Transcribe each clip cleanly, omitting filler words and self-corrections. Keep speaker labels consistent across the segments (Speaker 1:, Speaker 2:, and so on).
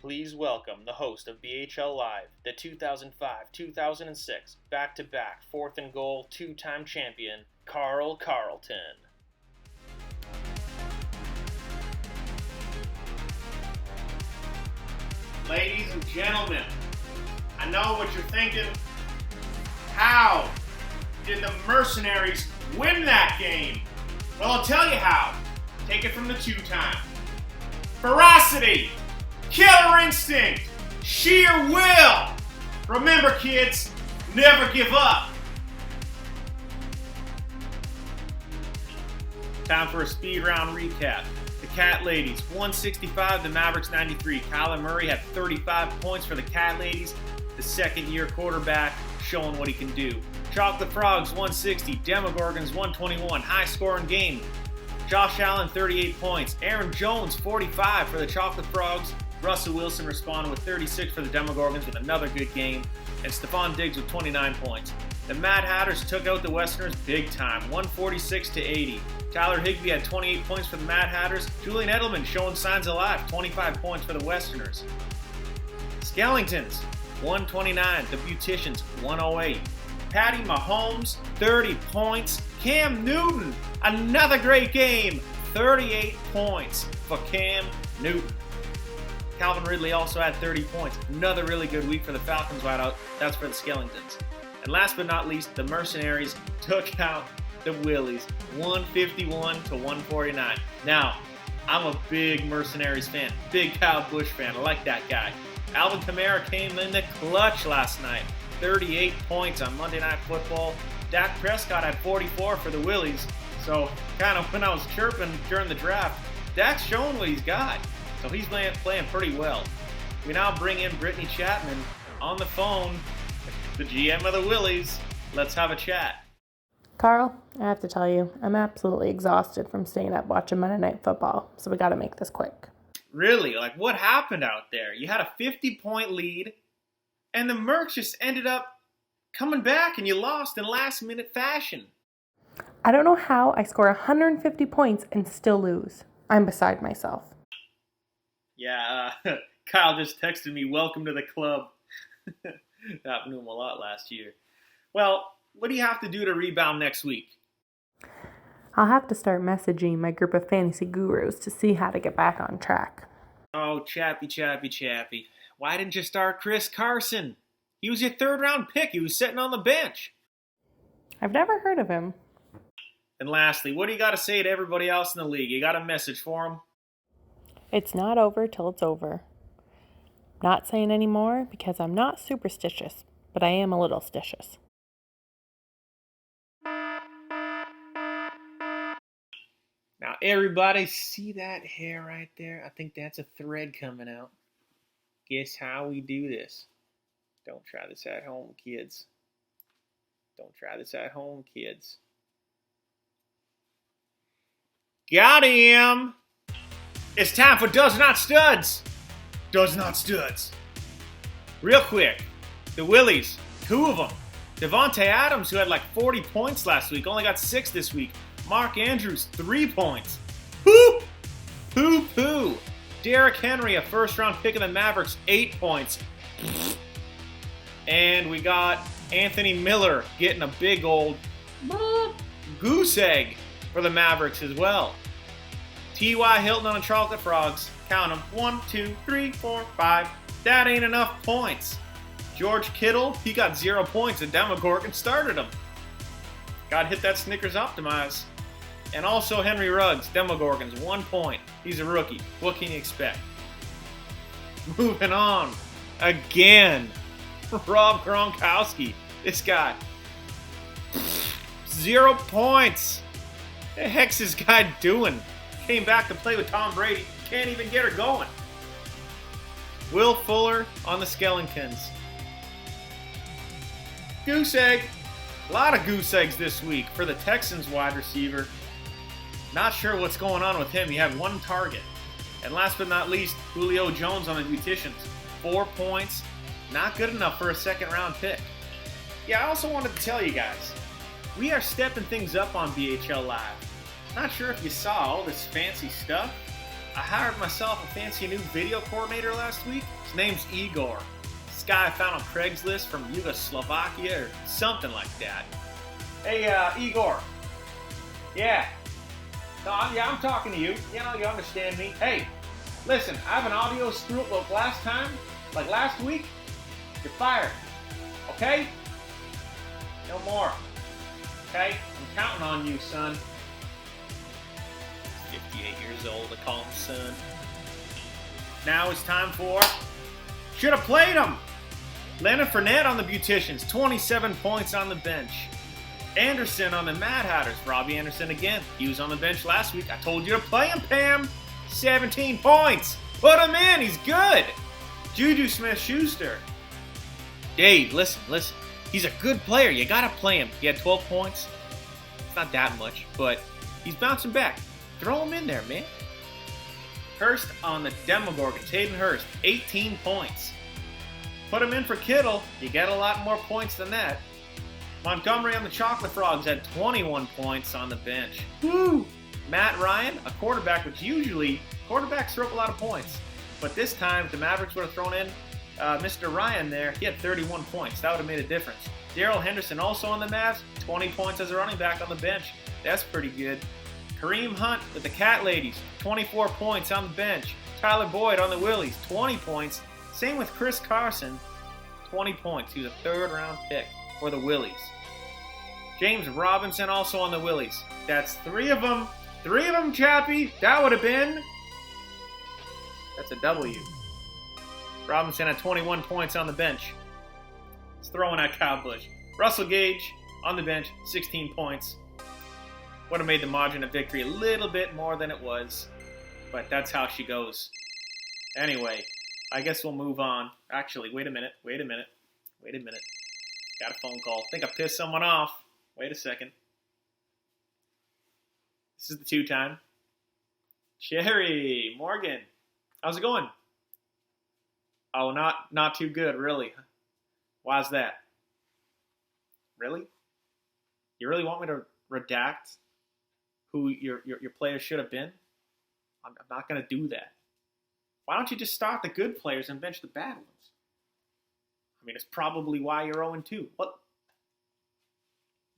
Speaker 1: Please welcome the host of BHL Live, the 2005-2006 back-to-back 4th and goal two-time champion, Carl Carlton.
Speaker 2: Ladies and gentlemen, I know what you're thinking. How did the Mercenaries win that game? Well, I'll tell you how. Take it from the two-time. Ferocity, killer instinct, sheer will. Remember, kids, never give up.
Speaker 3: Time for a speed round recap. The Cat Ladies, 165, the Mavericks 93. Kyler Murray had 35 points for the Cat Ladies, the second-year quarterback showing what he can do. Chocolate Frogs, 160. Demogorgons, 121. High-scoring game. Josh Allen, 38 points. Aaron Jones, 45 for the Chocolate Frogs. Russell Wilson responded with 36 for the Demogorgons with another good game. And Stephon Diggs with 29 points. The Mad Hatters took out the Westerners big time, 146-80. Tyler Higbee had 28 points for the Mad Hatters. Julian Edelman showing signs of life, 25 points for the Westerners. Skellingtons, 129. The Beauticians, 108. Patty Mahomes, 30 points. Cam Newton, another great game, 38 points for Cam Newton. Calvin Ridley also had 30 points. Another really good week for the Falcons wideout. That's for the Skellingtons. And last but not least, the Mercenaries took out the Willies, 151-149. Now, I'm a big Mercenaries fan, big Kyle Busch fan. I like that guy. Alvin Kamara came in the clutch last night, 38 points on Monday Night Football. Dak Prescott had 44 for the Willies. So, kind of when I was chirping during the draft, Dak's showing what he's got. So he's playing pretty well. We now bring in Brittany Chapman on the phone, the GM of the Willies. Let's have a chat.
Speaker 4: Carl, I have to tell you, I'm absolutely exhausted from staying up watching Monday Night Football, so we gotta make this quick.
Speaker 3: Really? Like, what happened out there? You had a 50-point lead, and the Mercs just ended up coming back, and you lost in last-minute fashion.
Speaker 4: I don't know how I score 150 points and still lose. I'm beside myself.
Speaker 3: Yeah, Kyle just texted me, welcome to the club. That knew him a lot last year. Well, what do you have to do to rebound next week?
Speaker 4: I'll have to start messaging my group of fantasy gurus to see how to get back on track.
Speaker 3: Oh, Chappy. Why didn't you start Chris Carson? He was your third-round pick. He was sitting on the bench.
Speaker 4: I've never heard of him.
Speaker 3: And lastly, what do you got to say to everybody else in the league? You got a message for them?
Speaker 4: It's not over till it's over. Not saying any more because I'm not superstitious, but I am a little stitious.
Speaker 3: Now, everybody, see that hair right there? I think that's a thread coming out. Guess how we do this? Don't try this at home, kids. Don't try this at home, kids. Got him! It's time for Does Not Studs! Does Not Studs. Real quick, the Willies, 2 of them. Devontae Adams, who had like 40 points last week, only got 6 this week. Mark Andrews, 3 points. Poo. Derrick Henry, a first-round pick of the Mavericks, 8 points. And we got Anthony Miller getting a big old goose egg for the Mavericks as well. T.Y. Hilton on the Chocolate Frogs. Count them. 1, 2, 3, 4, 5. That ain't enough points. George Kittle, he got 0 points, and Demogorgon started him. Gotta hit that Snickers Optimize. And also Henry Ruggs, Demogorgons, 1 point. He's a rookie. What can you expect? Moving on. Again. Rob Gronkowski. This guy. 0 points. The heck's this guy doing? Came back to play with Tom Brady. Can't even get her going. Will Fuller on the Skellingtons. Goose egg. A lot of goose eggs this week for the Texans wide receiver. Not sure what's going on with him. He had 1 target. And last but not least, Julio Jones on the Beauticians. 4 points. Not good enough for a second-round pick. Yeah, I also wanted to tell you guys, we are stepping things up on BHL Live. Not sure if you saw all this fancy stuff, I hired myself a fancy new video coordinator last week. His name's Igor. This guy I found on Craigslist from Yugoslovakia or something like that. Hey, Igor. Yeah. No, I'm talking to you. You know, you understand me. Hey, listen, I have an audio screw-up like last week. You're fired. Okay? No more. Okay? I'm counting on you, son. 58 years old, I call him son. Now it's time for... Should have played him! Leonard Fournette on the Beauticians, 27 points on the bench. Anderson on the Mad Hatters, Robbie Anderson again. He was on the bench last week. I told you to play him, Pam! 17 points! Put him in, he's good! Juju Smith-Schuster. Dave, listen. He's a good player, you gotta play him. He had 12 points. It's not that much, but he's bouncing back. Throw him in there, man. Hurst on the Demogorgons. Hayden Hurst, 18 points. Put him in for Kittle. You get a lot more points than that. Montgomery on the Chocolate Frogs had 21 points on the bench. Woo! Matt Ryan, a quarterback, which usually quarterbacks throw up a lot of points. But this time, if the Mavericks would have thrown in Mr. Ryan there, he had 31 points. That would have made a difference. Darrell Henderson also on the Mavs, 20 points as a running back on the bench. That's pretty good. Kareem Hunt with the Cat Ladies, 24 points on the bench. Tyler Boyd on the Willies, 20 points. Same with Chris Carson, 20 points. He was a third-round pick for the Willies. James Robinson also on the Willies. That's three of them. Three of them, Chappie. That would have been... That's a W. Robinson had 21 points on the bench. He's throwing at Kyle Busch. Russell Gage on the bench, 16 points. Would have made the margin of victory a little bit more than it was, but that's how she goes. Anyway, I guess we'll move on. Actually, wait a minute. Got a phone call. Think I pissed someone off. Wait a second. This is the 2-time. Cherry Morgan. How's it going? Oh, not too good, really. Why's that? Really? You really want me to redact who your players should have been? I'm not going to do that. Why don't you just start the good players and bench the bad ones? I mean, it's probably why you're 0-2. What?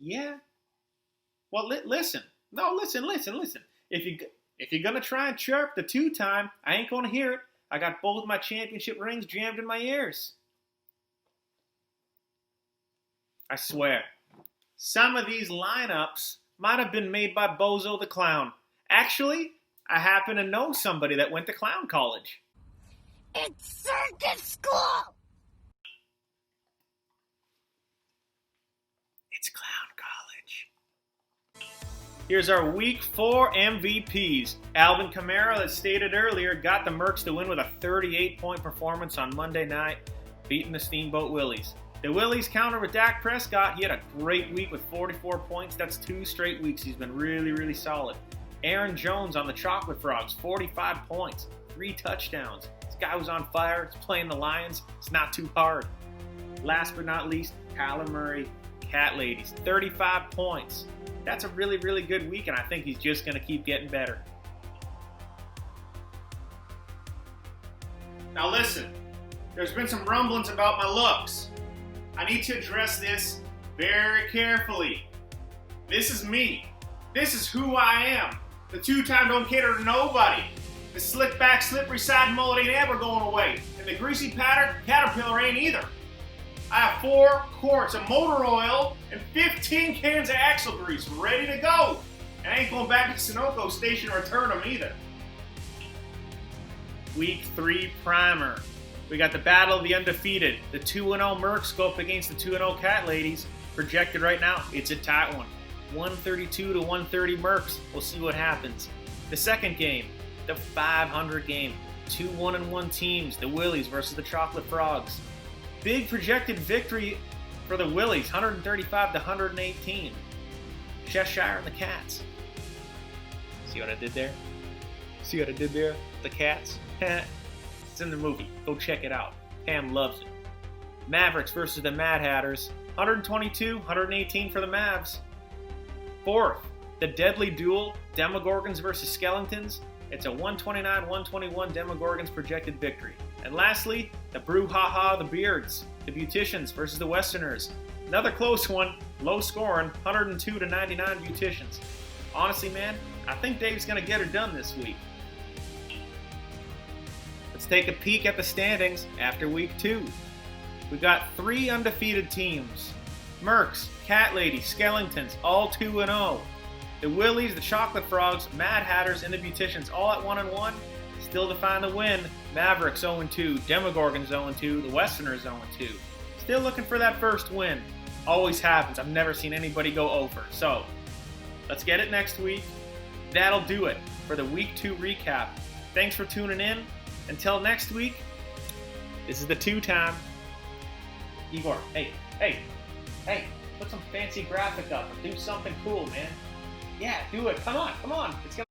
Speaker 3: Yeah. Well, listen. No, listen. If you're going to try and chirp the 2-time, I ain't going to hear it. I got both my championship rings jammed in my ears. I swear. Some of these lineups might have been made by Bozo the Clown. Actually, I happen to know somebody that went to clown college.
Speaker 5: It's circus school!
Speaker 3: It's clown college. Here's our Week 4 MVPs. Alvin Kamara, as stated earlier, got the Mercs to win with a 38-point performance on Monday night, beating the Steamboat Willies. The Willies counter with Dak Prescott. He had a great week with 44 points. That's 2 straight weeks. He's been really, really solid. Aaron Jones on the Chocolate Frogs, 45 points, 3 touchdowns. This guy was on fire. He's playing the Lions. It's not too hard. Last but not least, Kyler Murray, Cat Ladies, 35 points. That's a really, really good week, and I think he's just going to keep getting better.
Speaker 2: Now listen, there's been some rumblings about my looks. I need to address this very carefully. This is me. This is who I am. The 2-time don't cater to nobody. The slick back, slippery side mullet ain't ever going away. And the greasy caterpillar ain't either. I have 4 quarts of motor oil and 15 cans of axle grease ready to go. And I ain't going back to Sunoco Station to return them either.
Speaker 3: Week 3 primer. We got the battle of the undefeated. The 2-0 Mercs go up against the 2-0 Cat Ladies. Projected right now, it's a tight one. 132 to 130 Mercs. We'll see what happens. The second game, the 500 game. 2 1-1 teams, the Willies versus the Chocolate Frogs. Big projected victory for the Willies, 135 to 118. Cheshire and the Cats. See what I did there? The Cats? It's in the movie. Go check it out. Pam loves it. Mavericks versus the Mad Hatters. 122, 118 for the Mavs. Fourth, the deadly duel, Demogorgons versus Skeletons. It's a 129-121 Demogorgons projected victory. And lastly, the Brouhaha, the Beards, the Beauticians versus the Westerners. Another close one, low scoring, 102-99 Beauticians. Honestly, man, I think Dave's going to get her done this week. Let's take a peek at the standings after week 2. We got 3 undefeated teams. Mercs, Cat Ladies, Skellingtons, all 2-0. The Willies, the Chocolate Frogs, Mad Hatters, and the Beauticians all at 1-1. Still to find the win, Mavericks 0-2, Demogorgons 0-2, the Westerners 0-2. Still looking for that first win. Always happens. I've never seen anybody go over. So, let's get it next week. That'll do it for the Week 2 recap. Thanks for tuning in. Until next week, this is the 2-time. Igor, hey, put some fancy graphic up or do something cool, man. Yeah, do it. Come on. It's gonna